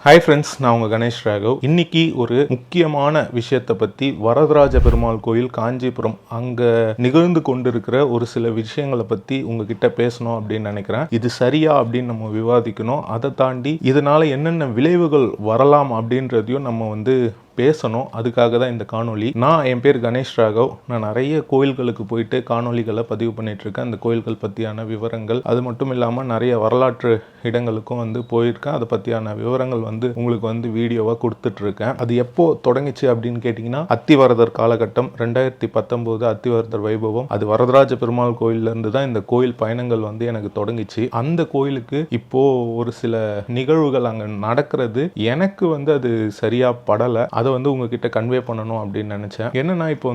Hi friends, நான் உங்கள் கணேஷ் ராகவ். இன்னைக்கு ஒரு முக்கியமான விஷயத்தை பற்றி வரதராஜ பெருமாள் கோயில் காஞ்சிபுரம் அங்கே நிகழ்ந்து கொண்டிருக்கிற ஒரு சில விஷயங்களை பற்றி உங்ககிட்ட பேசணும் அப்படின்னு நினைக்கிறேன். இது சரியா அப்படின்னு நம்ம விவாதிக்கணும். அதை தாண்டி இதனால என்னென்ன விளைவுகள் வரலாம் அப்படின்றதையும் நம்ம பேசணும். அதுக்காக தான் இந்த காணொலி. என் பேர் கணேஷ் ராகவ். நான் நிறைய கோயில்களுக்கு போயிட்டு காணொலிகளை பதிவு பண்ணிட்டு இருக்கேன். அந்த கோயில்கள் பற்றியான விவரங்கள், அது மட்டும் இல்லாமல் நிறைய வரலாற்று இடங்களுக்கும் போயிருக்கேன். அதை பற்றியான விவரங்கள் உங்களுக்கு வீடியோவாக கொடுத்துட்டு இருக்கேன். அது எப்போ தொடங்கிச்சு அப்படின்னு கேட்டிங்கன்னா, அத்திவரதர் காலகட்டம் 2019 அத்திவரதர் வைபவம். அது வரதராஜ பெருமாள் கோயிலிருந்து தான் இந்த கோயில் பயணங்கள் எனக்கு தொடங்கிச்சு. அந்த கோயிலுக்கு இப்போ ஒரு சில நிகழ்வுகள் அங்கே நடக்கிறது எனக்கு அது சரியா படலை. அதை உங்ககிட்ட கன்வே பண்ணணும் அப்படின்னு நினைச்சேன். என்னன்னா, இப்போ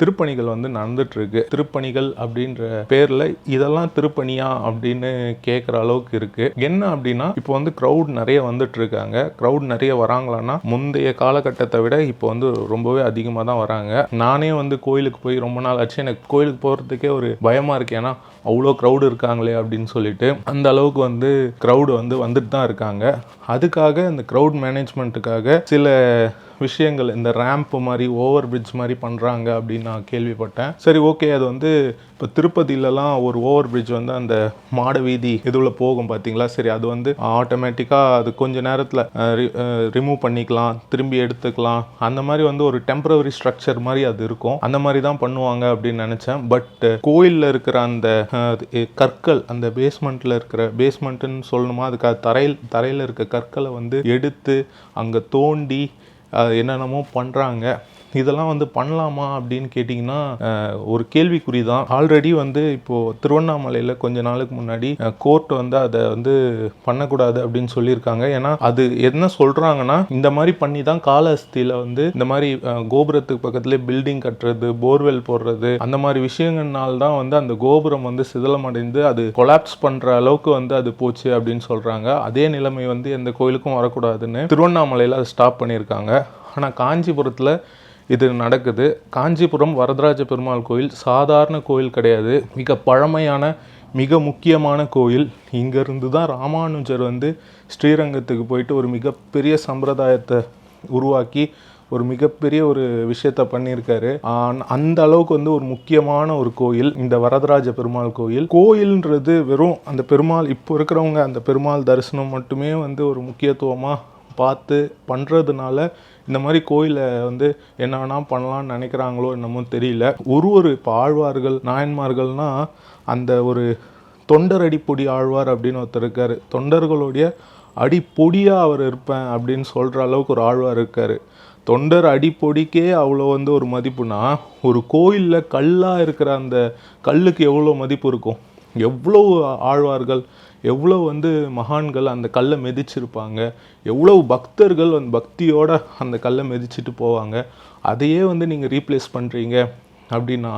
திருப்பணிகள் நடந்துட்டு இருக்கு. திருப்பணிகள் அப்படின்ற பேர்ல இதெல்லாம் திருப்பணியா அப்படின்னு கேட்குற அளவுக்கு இருக்கு. என்ன அப்படின்னா, இப்போ கிரௌட் நிறைய வந்துட்டு இருக்காங்க. கிரௌட் நிறைய வராங்களான்னா, முந்தைய காலகட்டத்தை விட இப்போ ரொம்பவே அதிகமாக தான் வராங்க. நானே கோயிலுக்கு போய் ரொம்ப நாள் ஆச்சு. எனக்கு கோயிலுக்கு போகிறதுக்கே ஒரு பயமா இருக்கு. ஏன்னா அவ்வளோ க்ரௌடு இருக்காங்களே அப்படின்னு சொல்லிட்டு அந்த அளவுக்கு க்ரௌடு வந்துட்டு தான் இருக்காங்க. அதுக்காக இந்த க்ரௌட் மேனேஜ்மெண்ட்டுக்காக சில விஷயங்கள், இந்த ரேம்ப் மாதிரி, ஓவர் பிரிட்ஜ் மாதிரி பண்ணுறாங்க அப்படின்னு நான் கேள்விப்பட்டேன். சரி, ஓகே. அது இப்போ திருப்பதியிலலாம் ஒரு ஓவர் பிரிட்ஜ் அந்த மாட வீதி இதுவில் போகும் பார்த்தீங்களா. சரி, அது ஆட்டோமேட்டிக்காக அது கொஞ்ச நேரத்தில் ரிமூவ் பண்ணிக்கலாம், திரும்பி எடுத்துக்கலாம். அந்த மாதிரி ஒரு டெம்பரவரி ஸ்ட்ரக்சர் மாதிரி அது இருக்கும். அந்த மாதிரி தான் பண்ணுவாங்க அப்படின்னு நினச்சேன். பட் கோயிலில் இருக்கிற அந்த கற்கள், அந்த பேஸ்மெண்ட்டில் இருக்கிற, பேஸ்மெண்ட்டுன்னு சொல்லணுமா, அதுக்கு தரையில் இருக்க கற்களை எடுத்து அங்கே தோண்டி என்னென்னமோ பண்ணுறாங்க. இதெல்லாம் பண்ணலாமா அப்படின்னு கேட்டிங்கன்னா ஒரு கேள்விக்குறி தான். ஆல்ரெடி இப்போது திருவண்ணாமலையில் கொஞ்ச நாளுக்கு முன்னாடி கோர்ட் அதை பண்ணக்கூடாது அப்படின்னு சொல்லியிருக்காங்க. ஏன்னா அது என்ன சொல்கிறாங்கன்னா, இந்த மாதிரி பண்ணி தான் காலஹஸ்தியில் இந்த மாதிரி கோபுரத்துக்கு பக்கத்துலேயே பில்டிங் கட்டுறது, போர்வெல் போடுறது, அந்த மாதிரி விஷயங்கள்னால தான் அந்த கோபுரம் சிதிலமடைந்து அது கொலாப்ஸ் பண்ணுற அளவுக்கு அது போச்சு அப்படின்னு சொல்கிறாங்க. அதே நிலைமை எந்த கோயிலுக்கும் வரக்கூடாதுன்னு திருவண்ணாமலையில் அதை ஸ்டாப் பண்ணியிருக்காங்க. ஆனால் காஞ்சிபுரத்தில் இது நடக்குது. காஞ்சிபுரம் வரதராஜ பெருமாள் கோயில் சாதாரண கோயில் கிடையாது. மிக பழமையான, மிக முக்கியமான கோயில். இங்கேருந்து தான் ராமானுஜர் ஸ்ரீரங்கத்துக்கு போயிட்டு ஒரு மிகப்பெரிய சம்பிரதாயத்தை உருவாக்கி ஒரு மிகப்பெரிய ஒரு விஷயத்த பண்ணியிருக்காரு. அந்த அளவுக்கு ஒரு முக்கியமான ஒரு கோயில் இந்த வரதராஜ பெருமாள் கோயில். கோயில்ன்றது வெறும் அந்த பெருமாள், இப்போ இருக்கிறவங்க அந்த பெருமாள் தரிசனம் மட்டுமே ஒரு முக்கியத்துவமாக பார்த்து பண்ணுறதுனால இந்த மாதிரி கோயிலை என்ன வேணால் பண்ணலான்னு நினைக்கிறாங்களோ என்னமோ தெரியல. ஒரு இப்போ ஆழ்வார்கள், நாயன்மார்கள்னால் அந்த ஒரு தொண்டர் அடிப்பொடி ஆழ்வார் அப்படின்னு ஒருத்தர் இருக்கார். தொண்டர்களுடைய அடிப்பொடியாக அவர் இருப்பேன் அப்படின்னு சொல்கிற அளவுக்கு ஒரு ஆழ்வார் இருக்கார். தொண்டர் அடிப்பொடிக்கே அவ்வளோ ஒரு மதிப்புனா, ஒரு கோயிலில் கல்லாக இருக்கிற அந்த கல்லுக்கு எவ்வளோ மதிப்பு இருக்கும். எவ்வளோ ஆழ்வார்கள், எவ்வளோ மகான்கள் அந்த கல்லை மிதிச்சிருப்பாங்க. எவ்வளோ பக்தர்கள் பக்தியோடு அந்த கல்லை மிதிச்சுட்டு போவாங்க. அதையே நீங்கள் ரீப்ளேஸ் பண்ணுறீங்க அப்படின்னா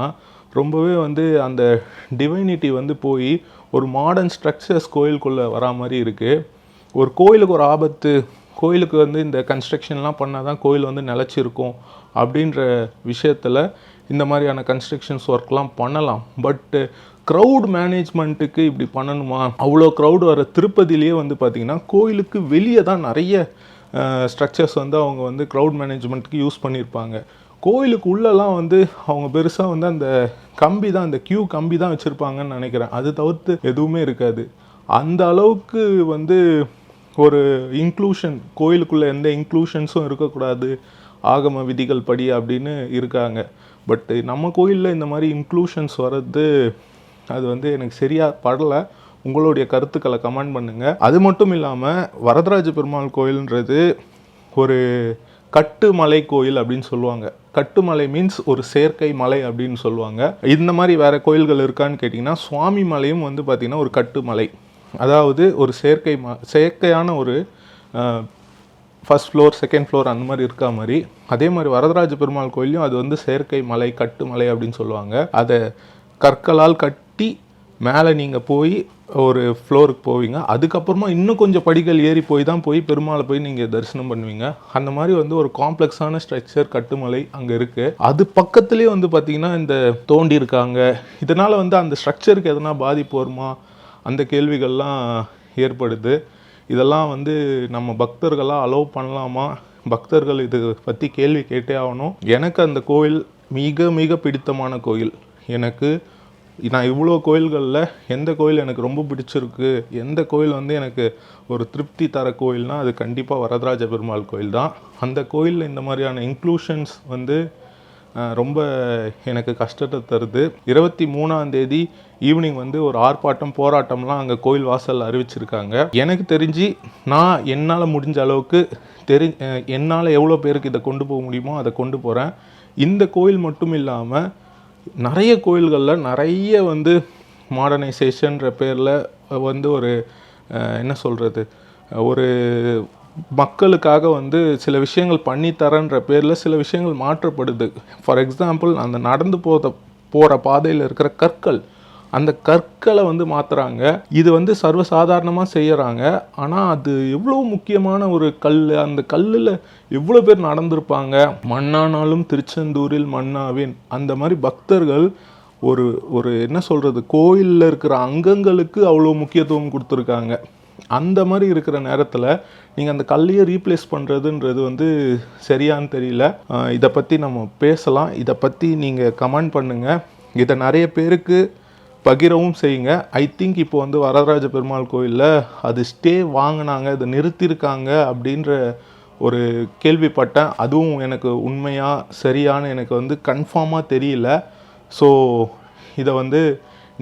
ரொம்பவே அந்த டிவைனிட்டி போய் ஒரு மாடர்ன் ஸ்ட்ரக்சர்ஸ் கோயிலுக்குள்ளே வரா மாதிரி இருக்குது. ஒரு கோயிலுக்கு ஒரு ஆபத்து, கோயிலுக்கு இந்த கன்ஸ்ட்ரக்ஷன்லாம் பண்ணால் தான் கோயில் நிலச்சிருக்கும் அப்படின்ற விஷயத்தில் இந்த மாதிரியான கன்ஸ்ட்ரக்ஷன்ஸ் ஒர்க்லாம் பண்ணலாம். பட்டு க்ரௌட் மேனேஜ்மெண்ட்டுக்கு இப்படி பண்ணணுமா? அவ்வளோ க்ரௌடு வர திருப்பதியிலேயே பார்த்திங்கன்னா கோயிலுக்கு வெளியே தான் நிறைய ஸ்ட்ரக்சர்ஸ் அவங்க க்ரௌட் மேனேஜ்மெண்ட்டுக்கு யூஸ் பண்ணியிருப்பாங்க. கோயிலுக்கு உள்ளெல்லாம் அவங்க பெருசாக அந்த கம்பி தான், அந்த கியூ கம்பி தான் வச்சுருப்பாங்கன்னு நினைக்கிறேன். அது தவிர்த்து எதுவுமே இருக்காது. அந்த அளவுக்கு ஒரு இன்க்ளூஷன், கோயிலுக்குள்ளே எந்த இன்க்ளூஷன்ஸும் இருக்கக்கூடாது ஆகம விதிகள் படி அப்படின்னு இருக்காங்க. பட்டு நம்ம கோயிலில் இந்த மாதிரி இன்க்ளூஷன்ஸ் வர்றது அது எனக்கு சரியாக படலை. உங்களுடைய கருத்துக்களை கமெண்ட் பண்ணுங்கள். அது மட்டும் இல்லாமல் வரதராஜ பெருமாள் கோயில்ன்றது ஒரு கட்டுமலை கோயில் அப்படின்னு சொல்லுவாங்க. கட்டுமலை மீன்ஸ் ஒரு செயற்கை மலை அப்படின்னு சொல்லுவாங்க. இந்த மாதிரி வேறு கோயில்கள் இருக்கான்னு கேட்டிங்கன்னா, சுவாமி மலையும் பார்த்திங்கன்னா ஒரு கட்டுமலை. அதாவது ஒரு செயற்கையான ஒரு ஃபஸ்ட் ஃப்ளோர், செகண்ட் ஃப்ளோர் அந்த மாதிரி இருக்கா மாதிரி. அதே மாதிரி வரதராஜ பெருமாள் கோயிலையும் அது செயற்கை மலை, கட்டுமலை அப்படின்னு சொல்லுவாங்க. அதை கற்களால் கட்டி மேலே நீங்கள் போய் ஒரு ஃப்ளோருக்கு போவீங்க. அதுக்கப்புறமா இன்னும் கொஞ்சம் படிகள் ஏறி போய் பெருமாளை போய் நீங்கள் தரிசனம் பண்ணுவீங்க. அந்த மாதிரி ஒரு காம்ப்ளெக்ஸான ஸ்ட்ரக்சர் கட்டுமலை அங்கே இருக்குது. அது பக்கத்துலேயே பார்த்திங்கன்னா இந்த தோண்டி இருக்காங்க. இதனால் அந்த ஸ்ட்ரக்சருக்கு எதனா பாதிப்பு வருமா, அந்த கேள்விகள்லாம் ஏற்படுது. இதெல்லாம் வந்து நம்ம பக்தர்களாக அலோவ் பண்ணலாமா, பக்தர்கள் இது பற்றி கேள்வி கேட்டே ஆகணும். எனக்கு அந்த கோயில் மிக மிக பிடித்தமான கோயில். நான் இவ்வளோ கோயில்களில் எந்த கோயில் எனக்கு ரொம்ப பிடிச்சிருக்கு, எந்த கோயில் வந்து எனக்கு ஒரு திருப்தி தர கோயில்னால் அது கண்டிப்பாக வரதராஜ பெருமாள் கோயில் தான். அந்த கோயிலில் இந்த மாதிரியான இன்க்ளூஷன்ஸ் வந்து ரொம்ப எனக்கு கஷ்டத்தை தருது. 23ஆம் தேதி ஈவினிங் வந்து ஒரு ஆர்ப்பாட்டம் போராட்டம்லாம் அங்கே கோயில் வாசலில் அறிவிச்சிருக்காங்க. எனக்கு தெரிஞ்சு நான் என்னால் முடிஞ்ச அளவுக்கு என்னால் எவ்வளோ பேருக்கு இதை கொண்டு போக முடியுமோ அதை கொண்டு போகிறேன். இந்த கோயில் மட்டும் இல்லாமல் நிறைய கோயில்களில் நிறைய வந்து மாடர்னைசேஷன்ற பேரில் வந்து ஒரு என்ன சொல்கிறது, ஒரு மக்களுக்காக வந்து சில விஷயங்கள் பண்ணித்தரன்ற பேரில் சில விஷயங்கள் மாற்றப்படுது. ஃபார் எக்ஸாம்பிள், அந்த நடந்து போகிற பாதையில் இருக்கிற கற்கள், அந்த கற்களை வந்து மாற்றுறாங்க. இது வந்து சர்வசாதாரணமாக செய்கிறாங்க. ஆனால் அது எவ்வளோ முக்கியமான ஒரு கல். அந்த கல்லில் எவ்வளோ பேர் நடந்திருப்பாங்க. மண்ணானாலும் திருச்செந்தூரில் மண்ணாவேன், அந்த மாதிரி பக்தர்கள் ஒரு என்ன சொல்கிறது, கோயிலில் இருக்கிற அங்கங்களுக்கு அவ்வளோ முக்கியத்துவம் கொடுத்துருக்காங்க. அந்த மாதிரி இருக்கிற நேரத்தில் நீங்கள் அந்த கல்லையே ரீப்ளேஸ் பண்ணுறதுன்றது வந்து சரியான்னு தெரியல. இதை பற்றி நம்ம பேசலாம். இதை பற்றி நீங்கள் கமெண்ட் பண்ணுங்கள். இதை நிறைய பேருக்கு பகிரவும் செய்யுங்க. ஐ திங்க் இப்போ வந்து வரதராஜ பெருமாள் கோயிலில் அது ஸ்டே வாங்கினாங்க, அதை நிறுத்தியிருக்காங்க அப்படின்ற ஒரு கேள்விப்பட்டேன். அதுவும் எனக்கு உண்மையாக சரியான எனக்கு வந்து கன்ஃபார்மாக தெரியல. ஸோ இதை வந்து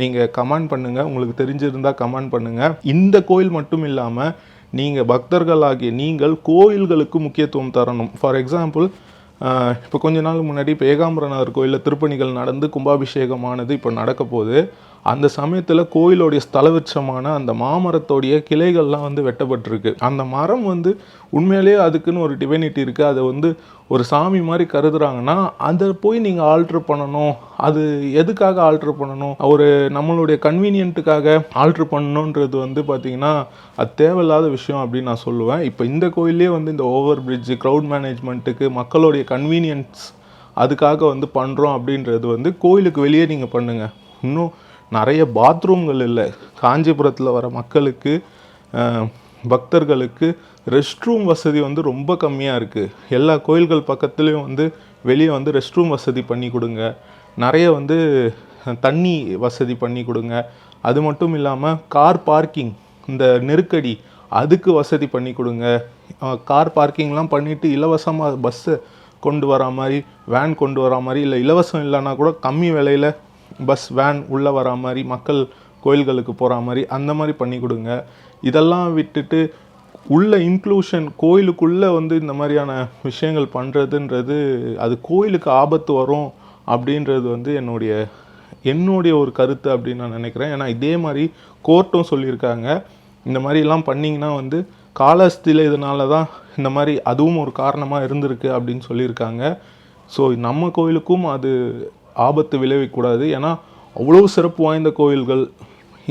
நீங்கள் கமெண்ட் பண்ணுங்கள், உங்களுக்கு தெரிஞ்சிருந்தால் கமெண்ட் பண்ணுங்கள். இந்த கோயில் மட்டும் இல்லாமல் நீங்கள் பக்தர்களாகிய நீங்கள் கோயில்களுக்கு முக்கியத்துவம் தரணும். ஃபார் எக்ஸாம்பிள், இப்போ கொஞ்ச நாள் முன்னாடி இப்போ ஏகாம்பரநாதர் கோயிலில் திருப்பணிகள் நடந்து கும்பாபிஷேகமானது இப்போ நடக்க போகுது. அந்த சமயத்தில் கோயிலோடைய ஸ்தலவிருட்சமான அந்த மாமரத்தோடைய கிளைகள்லாம் வந்து வெட்டப்பட்டிருக்கு. அந்த மரம் வந்து உண்மையிலேயே அதுக்குன்னு ஒரு டிவைனிட்டி இருக்குது. அதை வந்து ஒரு சாமி மாதிரி கருதுறாங்கன்னா அதை போய் நீங்கள் ஆல்ட்ரு பண்ணணும். அது எதுக்காக ஆல்ட்ரு பண்ணணும்? ஒரு நம்மளுடைய கன்வீனியன்ட்டுக்காக ஆல்ட்ரு பண்ணணுன்றது வந்து பார்த்திங்கன்னா அது தேவையில்லாத விஷயம் அப்படின்னு நான் சொல்லுவேன். இப்போ இந்த கோயிலே வந்து இந்த ஓவர் பிரிட்ஜு, க்ரௌட் மேனேஜ்மெண்ட்டுக்கு, மக்களுடைய கன்வீனியன்ஸ் அதுக்காக வந்து பண்ணுறோம் அப்படின்றது வந்து கோயிலுக்கு வெளியே நீங்கள் பண்ணுங்கள். இன்னும் நிறைய பாத்ரூம்கள் இல்லை. காஞ்சிபுரத்தில் வர மக்களுக்கு, பக்தர்களுக்கு ரெஸ்ட் ரூம் வசதி வந்து ரொம்ப கம்மியாக இருக்குது. எல்லா கோயில்கள் பக்கத்துலேயும் வந்து வெளியே வந்து ரெஸ்ட் ரூம் வசதி பண்ணி கொடுங்க. நிறைய வந்து தண்ணி வசதி பண்ணி கொடுங்க. அது மட்டும் இல்லாமல் கார் பார்க்கிங், இந்த நெருக்கடி அதுக்கு வசதி பண்ணி கொடுங்க. கார் பார்க்கிங்லாம் பண்ணிவிட்டு இலவசமாக பஸ்ஸை கொண்டு வரா மாதிரி, வேன் கொண்டு வரா மாதிரி, இல்லை இலவசம் இல்லைன்னா கூட கம்மி விலையில் பஸ் வேன் உள்ளே வரா மாதிரி, மக்கள் கோயில்களுக்கு போகிற மாதிரி அந்த மாதிரி பண்ணி கொடுங்க. இதெல்லாம் விட்டுட்டு உள்ள இன்க்ளூஷன், கோயிலுக்குள்ளே வந்து இந்த மாதிரியான விஷயங்கள் பண்ணுறதுன்றது அது கோயிலுக்கு ஆபத்து வரும் அப்படின்றது வந்து என்னுடைய ஒரு கருத்து அப்படின்னு நான் நினைக்கிறேன். ஏன்னா இதே மாதிரி கோர்ட்டும் சொல்லியிருக்காங்க, இந்த மாதிரிலாம் பண்ணிங்கன்னா வந்து காலஸ்தியில் இதனால தான் இந்த மாதிரி அதுவும் ஒரு காரணமாக இருந்திருக்கு அப்படின்னு சொல்லியிருக்காங்க. ஸோ நம்ம கோயிலுக்கும் அது ஆபத்து விளைவிக்கூடாது. ஏன்னா அவ்வளோ சிறப்பு வாய்ந்த கோயில்கள்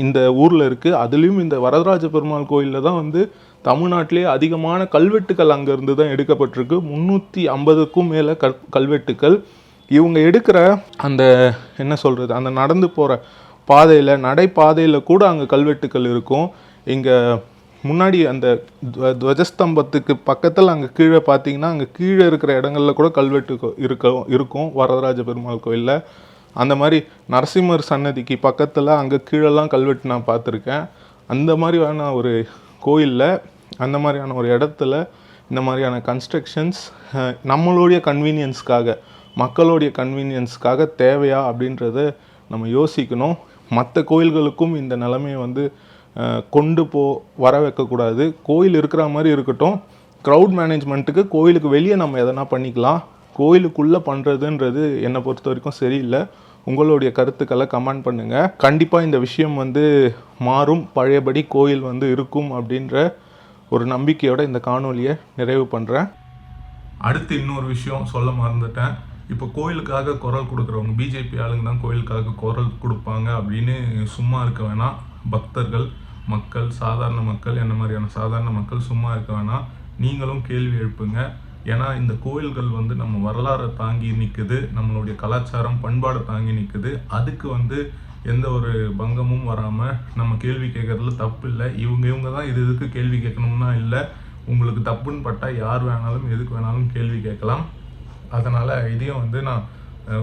இந்த ஊரில் இருக்குது. அதுலேயும் இந்த வரதராஜ பெருமாள் கோயிலில் தான் வந்து தமிழ்நாட்டிலே அதிகமான கல்வெட்டுக்கள் அங்கேருந்து தான் எடுக்கப்பட்டிருக்கு. 350க்கும் மேலே கல்வெட்டுக்கள். இவங்க எடுக்கிற அந்த என்ன சொல்கிறது, அந்த நடந்து போகிற பாதையில், நடைபாதையில் கூட அங்கே கல்வெட்டுக்கள் இருக்கும். இங்கே முன்னாடி அந்த துவஜஸ்தம்பத்துக்கு பக்கத்தில் அங்கே கீழே பார்த்தீங்கன்னா அங்கே கீழே இருக்கிற இடங்களில் கூட கல்வெட்டு இருக்கும் வரதராஜ பெருமாள் கோயிலில். அந்த மாதிரி நரசிம்மர் சன்னதிக்கு பக்கத்தில் அங்கே கீழெல்லாம் கல்வெட்டு நான் பார்த்துருக்கேன். அந்த மாதிரியான ஒரு கோயிலில், அந்த மாதிரியான ஒரு இடத்துல இந்த மாதிரியான கன்ஸ்ட்ரக்ஷன்ஸ் நம்மளுடைய கன்வீனியன்ஸ்க்காக, மக்களுடைய கன்வீனியன்ஸ்க்காக தேவையா அப்படின்றத நம்ம யோசிக்கணும். மற்ற கோயில்களுக்கும் இந்த நிலைமையை வந்து கொண்டு வர வைக்கக்கூடாது. கோயில் இருக்கிற மாதிரி இருக்கட்டும். க்ரௌட் மேனேஜ்மெண்ட்டுக்கு கோயிலுக்கு வெளியே நம்ம எதனா பண்ணிக்கலாம். கோயிலுக்குள்ளே பண்ணுறதுன்றது என்னை பொறுத்த வரைக்கும் சரியில்லை. உங்களுடைய கருத்துக்களை கமெண்ட் பண்ணுங்கள். கண்டிப்பாக இந்த விஷயம் வந்து மாறும், பழையபடி கோயில் வந்து இருக்கும் அப்படின்ற ஒரு நம்பிக்கையோடு இந்த காணொலியை நிறைவு பண்ணுறேன். அடுத்து இன்னொரு விஷயம் சொல்ல மறந்துட்டேன். இப்போ கோயிலுக்காக குரல் கொடுக்குறவங்க, பிஜேபி ஆளுங்க தான் கோயிலுக்காக குரல் கொடுப்பாங்க அப்படின்னு சும்மா இருக்க வேணாம். பக்தர்கள், மக்கள், சாதாரண மக்கள், என்ன மாதிரியான சாதாரண மக்கள் சும்மா இருக்க வேணாம். நீங்களும் கேள்வி எழுப்புங்க. ஏன்னா இந்த கோயில்கள் வந்து நம்ம வரலாறை தாங்கி நிற்குது, நம்மளுடைய கலாச்சாரம் பண்பாடை தாங்கி நிற்குது. அதுக்கு வந்து எந்த ஒரு பங்கமும் வராமல் நம்ம கேள்வி கேட்கறதுல தப்பு இல்லை. இவங்க தான் இதுக்கு கேள்வி கேட்கணும்னா இல்லை. உங்களுக்கு தப்புன்னு பட்டால் யார் வேணாலும் எதுக்கு வேணாலும் கேள்வி கேட்கலாம். அதனால் இதையும் வந்து நான்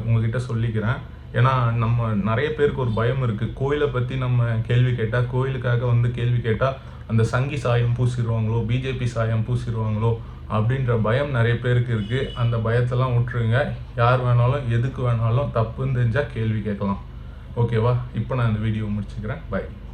உங்ககிட்ட சொல்லிக்கிறேன். ஏன்னா நம்ம நிறைய பேருக்கு ஒரு பயம் இருக்குது. கோயிலை பற்றி நம்ம கேள்வி கேட்டால், கோயிலுக்காக வந்து கேள்வி கேட்டால் அந்த சங்கி சாயம் பூசிடுவாங்களோ, பிஜேபி சாயம் பூசிடுவாங்களோ அப்படின்ற பயம் நிறைய பேருக்கு இருக்குது. அந்த பயத்தெல்லாம் விட்டுருங்க. யார் வேணாலும் எதுக்கு வேணாலும் தப்புன்னு தெரிஞ்சால் கேள்வி கேட்கலாம். ஓகேவா? இப்போ நான் இந்த வீடியோ முடிச்சுக்கிறேன். பை.